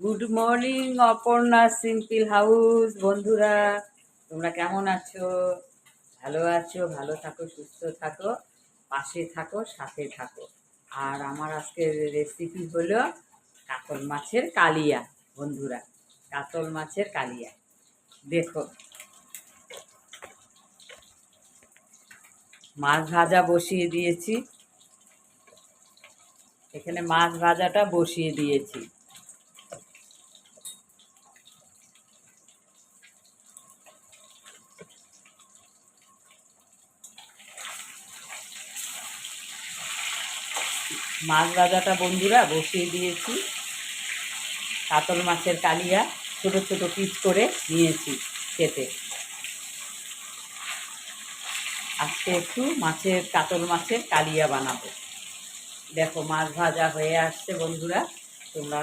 Good morning Aparna simple house বন্ধুরা, তোমরা কেমন আছো? ভালো আছো? ভালো থাকো, সুস্থ থাকো, পাশে থাকো, সাথে থাকো। আর আমার আজকের রেসিপি হলো কাতল মাছের কালিয়া। বন্ধুরা, কাতল মাছের কালিয়া দেখো। মাছ ভাজা বসিয়ে দিয়েছি, এখানে মাছ ভাজাটা বসিয়ে দিয়েছি। মাছ ভাজাটা বন্ধুরা বসিয়ে দিয়েছি। কাতল মাছের কালিয়া ছোট ছোট পিস করে নিয়েছি কেটে। আজকে একটু কাতল মাছের কালিয়া বানাবো। দেখো মাছ ভাজা হয়ে আসছে বন্ধুরা। তোমরা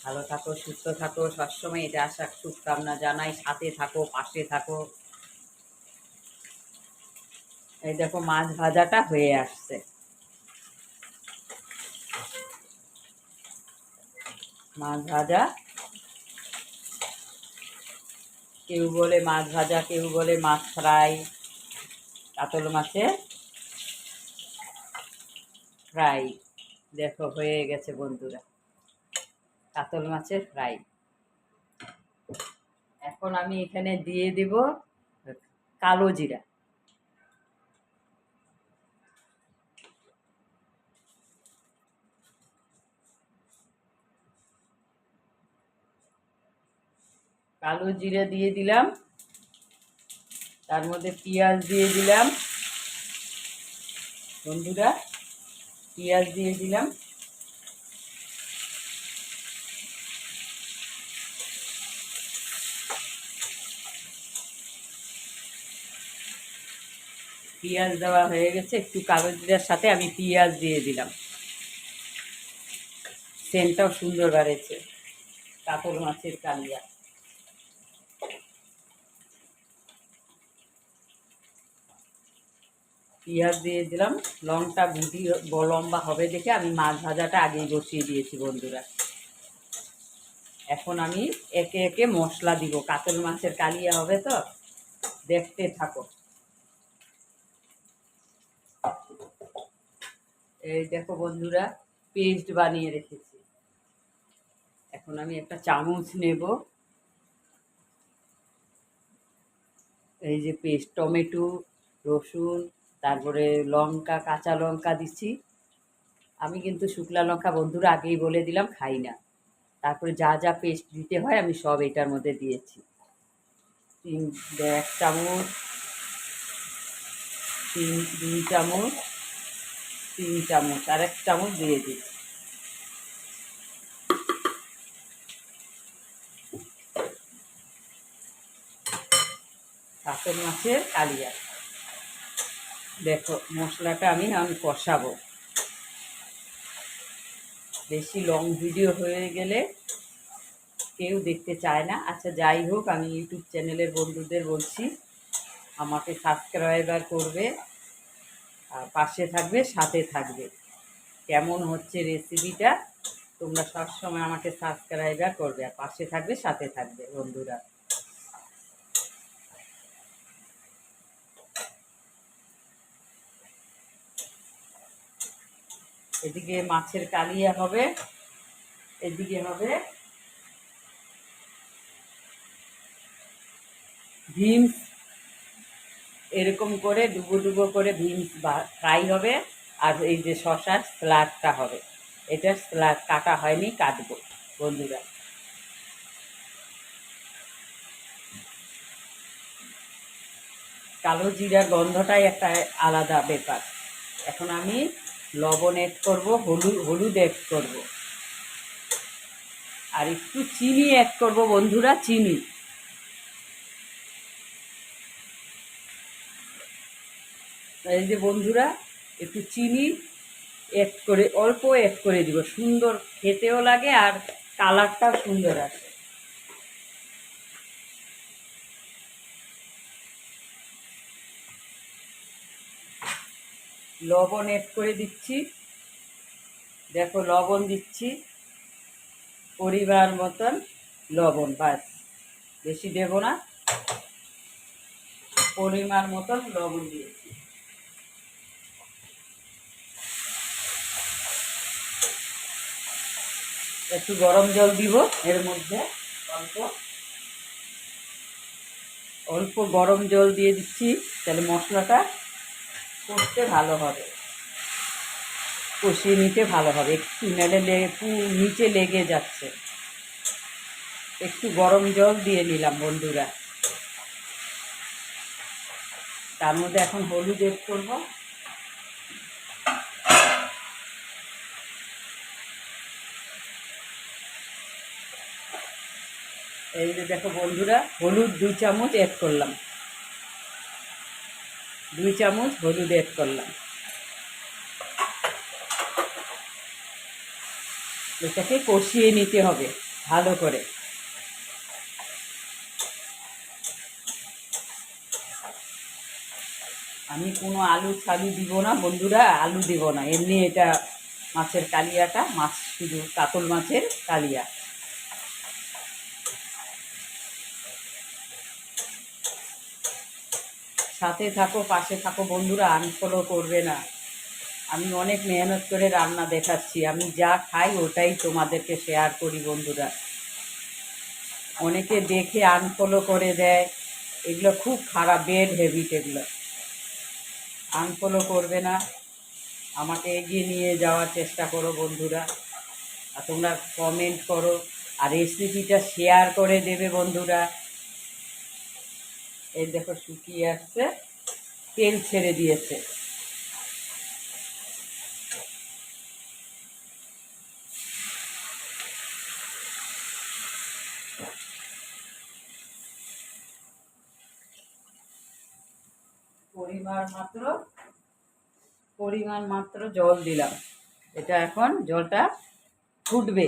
ভালো থাকো, সুস্থ থাকো, সবসময় এটা আশা শুভকামনা জানাই। সাথে থাকো, পাশে থাকো। এই দেখো মাছ ভাজাটা হয়ে আসছে। মাছ ভাজা, কেউ বলে মাছ ভাজা, কেউ বলে মাছ ফ্রাই। কাতল মাছের ফ্রাই দেখো হয়ে গেছে বন্ধুরা, কাতল মাছের ফ্রাই। এখন আমি এখানে দিয়ে দিব কালো জিরা। কালো জিরা দিয়ে দিলাম, তার মধ্যে পেঁয়াজ দিয়ে দিলাম বন্ধুরা, পেঁয়াজ দিয়ে দিলাম। পেঁয়াজ দেওয়া হয়ে গেছে, একটু কালো জিরার সাথে আমি পেঁয়াজ দিয়ে দিলাম। সেন্টটাও সুন্দর বাড়েছে কাতল মাছের কালিয়া। পেঁয়াজ দিয়ে দিলাম, লঙ্কা ভিডিও লম্বা হবে দেখে আমি মাছ ভাজাটা আগেই বসিয়ে দিয়েছি বন্ধুরা। এখন আমি একে একে মশলা দিব, কাতল মাছের কালিয়া হবে তো, দেখতে থাকো। এই দেখো বন্ধুরা, পেস্ট বানিয়ে রেখেছি। এখন আমি একটা চামচ নেব। এই যে পেস্ট, টমেটো, রসুন, তারপরে লঙ্কা, কাঁচা লঙ্কা দিচ্ছি। আমি কিন্তু শুকনো লঙ্কা বন্ধুরা আগেই বলে দিলাম খাই না। তারপরে যা যা পেস্ট দিতে হয় আমি সব এটার মধ্যে দিয়েছি। 1 চামচ, 2 চামচ, 3 চামচ, আর 1 চামচ দিয়ে দিচ্ছি। কাতল মাছের কালিয়া দেখো, মশলাটা আমি এখন কষাবো। বেশি লং ভিডিও হয়ে গেলে কেউ দেখতে চায় না। আচ্ছা যাই হোক, আমি ইউটিউব চ্যানেলের বন্ধুদের বলছি আমাকে সাবস্ক্রাইবার করবে, আর পাশে থাকবে, সাথে থাকবে। কেমন হচ্ছে রেসিপিটা তোমরা সবসময় আমাকে সাবস্ক্রাইবার করবে, আর পাশে থাকবে, সাথে থাকবে বন্ধুরা। এদিকে মাছের কালিয়া হবে, এদিকে হবে বিনস। এরকম করে ডুবো ডুবো করে বিনস ফ্রাই হবে। আর এই যে শশার স্যালাডটা হবে। এটা স্যালাড কাটা হয়নি, কাটবো বন্ধুরা। কালো জিরার গন্ধটাই একটা আলাদা ব্যাপার। এখন আমি লবণ এড করবো, হলুদ এড করব, আর একটু চিনি এড করব বন্ধুরা, চিনি। এই যে বন্ধুরা, একটু চিনি এড করে, অল্প এড করে দিব, সুন্দর খেতেও লাগে আর কালারটাও সুন্দর আসে। লবণ এড করে দিচ্ছি, দেখো লবণ দিচ্ছি। পরিমাণ মতন লবণ, বাস, বেশি দেব না, পরিমাণ মতন লবণ দিয়েছি। একটু গরম জল দিব এর মধ্যে, অল্প অল্প গরম জল দিয়ে দিচ্ছি, তাহলে মশলাটা করতে ভালো হবে, কষিয়ে নিতে ভালো হবে। একটু নেড়ে নিচে লেগে যাচ্ছে, একটু গরম জল দিয়ে নিলাম বন্ধুরা। তার মধ্যে এখন হলুদ এড করবো। এই যে দেখো বন্ধুরা, হলুদ 2 চামচ এড করলাম, 2 চামচ হলুদ এড করলাম। এটাকে কষিয়ে নিতে হবে ভালো করে। আমি কোনো আলু ছালু দিব না বন্ধুরা, আলু দিব না, এমনি এটা মাছের কালিয়াটা, মাছ শুধু কাতল মাছের কালিয়া। সাথে থাকো, পাশে থাকো বন্ধুরা, আনফলো করবে না। আমি অনেক মেহনত করে রান্না দেখাচ্ছি, আমি যা খাই ওটাই তোমাদেরকে শেয়ার করি বন্ধুরা। অনেকে দেখে আনফলো করে দেয়, এগুলো খুব খারাপ, ব্যাড হ্যাবিট এগুলো। আনফলো করবে না, আমাকে এগিয়ে নিয়ে যাওয়ার চেষ্টা করো বন্ধুরা। আর তোমরা কমেন্ট করো, আর রেসিপিটা শেয়ার করে দেবে বন্ধুরা। এই দেখো শুকিয়ে আসছে, তেল ছেড়ে দিয়েছে। পরিমাণ মাত্র জল দিলাম, এটা এখন জলটা ফুটবে।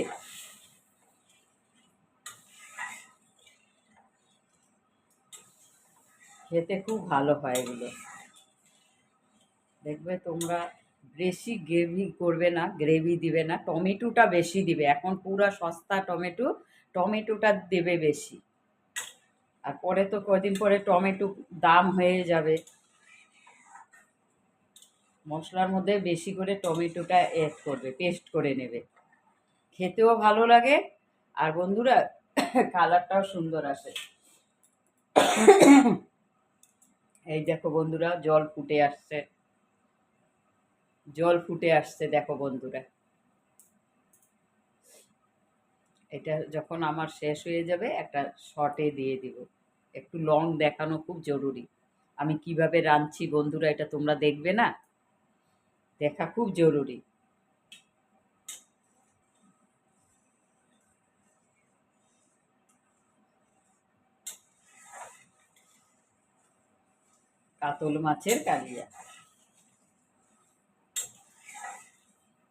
খেতে খুব ভালো হয় এগুলো, দেখবে তোমরা। বেশি গ্রেভি করবে না, গ্রেভি দিবে না, টমেটোটা বেশি দিবে, এখন পুরো সস্তা টমেটো, টমেটোটা দেবে বেশি। আর পরে তো কদিন পরে টমেটো দাম হয়ে যাবে। মশলার মধ্যে বেশি করে টমেটোটা অ্যাড করবে, পেস্ট করে নেবে, খেতেও ভালো লাগে। আর বন্ধুরা কালারটাও সুন্দর আসে। এই দেখো বন্ধুরা, জল ফুটে আসছে, জল ফুটে আসছে দেখো বন্ধুরা। এটা যখন আমার শেষ হয়ে যাবে, একটা শর্টে দিয়ে দিব। একটু লং দেখানো খুব জরুরি। আমি কিভাবে রাঁধছি বন্ধুরা, এটা তোমরা দেখবে না, দেখা খুব জরুরি। কাতল মাছের কালিয়া।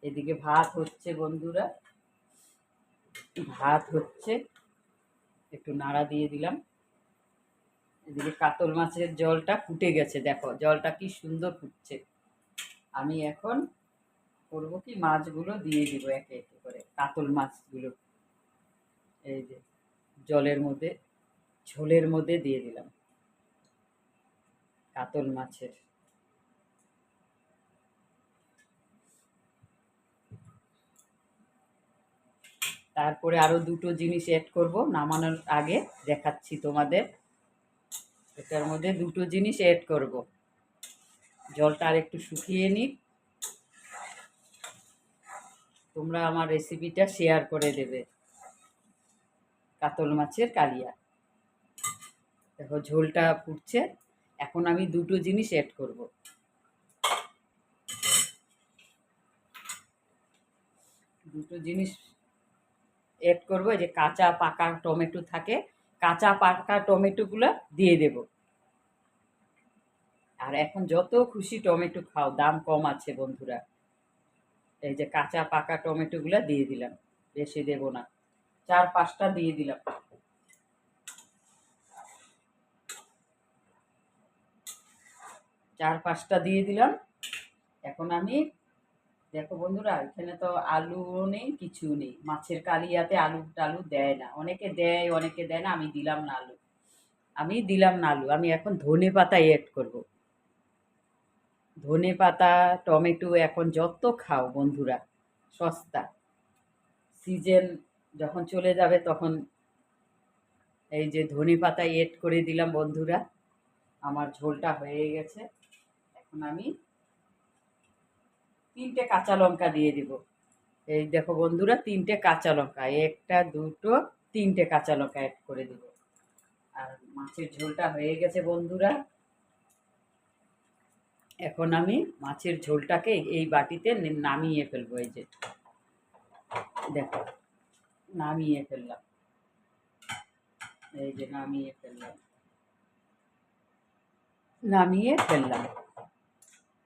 এদিকে ভাত হচ্ছে বন্ধুরা, ভাত হচ্ছে, একটু নাড়া দিয়ে দিলাম। এদিকে কাতল মাছের জলটা ফুটে গেছে, দেখো জলটা কি সুন্দর ফুটছে। আমি এখন করবো কি, মাছগুলো দিয়ে দিব একে একে করে, কাতল মাছগুলো এই যে জলের মধ্যে, ঝোলের মধ্যে দিয়ে দিলাম কাতল মাছের। তারপরে আরো দুটো জিনিস অ্যাড করব, নামানোর আগে দেখাচ্ছি তোমাদের। এটার মধ্যে দুটো জিনিস অ্যাড করব, জলটা আর একটু শুকিয়ে নিই, তোমরা আমার রেসিপিটা শেয়ার করে দেবে। কাতল মাছের কালিয়া, দেখো ঝোলটা ফুটছে, এখন আমি দুটো জিনিস অ্যাড করব। দুটো জিনিস অ্যাড করব, যে কাঁচা পাকা টমেটো থাকে, কাঁচা পাকা টমেটোগুলো দিয়ে দেব। আর এখন যত খুশি টমেটো খাও, দাম কম আছে বন্ধুরা। এই যে কাঁচা পাকা টমেটোগুলো দিয়ে দিলাম, বেশি দেব না, 4-5টা দিয়ে দিলাম। 4-5টা দিয়ে দিলাম। এখন আমি দেখো বন্ধুরা, এখানে তো আলুও নেই, কিছু নেই। মাছের কালিয়াতে আলু টালু দেয় না, অনেকে দেয় অনেকে দেয় না। আমি দিলাম না আলু, আমি এখন ধনে পাতা এড করব। ধনে পাতা, টমেটো এখন যত খাও বন্ধুরা, সস্তা। সিজন যখন চলে যাবে তখন এই যে ধনে পাতা এড করে দিলাম বন্ধুরা। আমার ঝোলটা হয়ে গেছে। এখন আমি 3টে কাঁচা লঙ্কা দিয়ে দিব। এই দেখো বন্ধুরা, 3টে কাঁচা লঙ্কা, একটা দুটো 3টে কাঁচা লঙ্কা অ্যাড করে দিব। আর মাছের ঝোলটা হয়ে গেছে বন্ধুরা। এখন আমি মাছের ঝোলটাকে এই বাটিতে নামিয়ে ফেলবো। এই যে দেখো, নামিয়ে ফেললাম। এই যে নামিয়ে ফেললাম।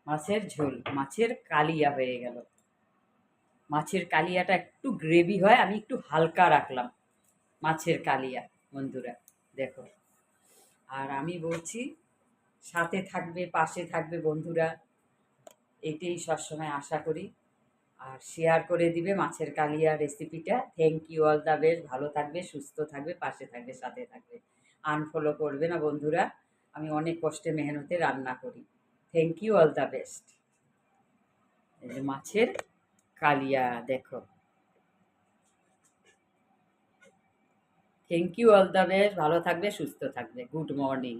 মাছের ঝোল, মাছের কালিয়া হয়ে গেল। মাছের কালিয়াটা একটু গ্রেভি হয়, আমি একটু হালকা রাখলাম মাছের কালিয়া বন্ধুরা। দেখো, আর আমি বলছি সাথে থাকবে, পাশে থাকবে বন্ধুরা, এটাই সবসময় আশা করি। আর শেয়ার করে দিবে মাছের কালিয়া রেসিপিটা। Thank you, all the best. ভালো থাকবে, সুস্থ থাকবে, পাশে থাকবে, সাথে থাকবে। আনফলো করবে না বন্ধুরা, আমি অনেক কষ্টে মেহনতে রান্না করি। Thank you, all the best. এই যে মাছের কালিয়া দেখো। Thank you, all the best. ভালো থাকবে, সুস্থ থাকবে। Good morning.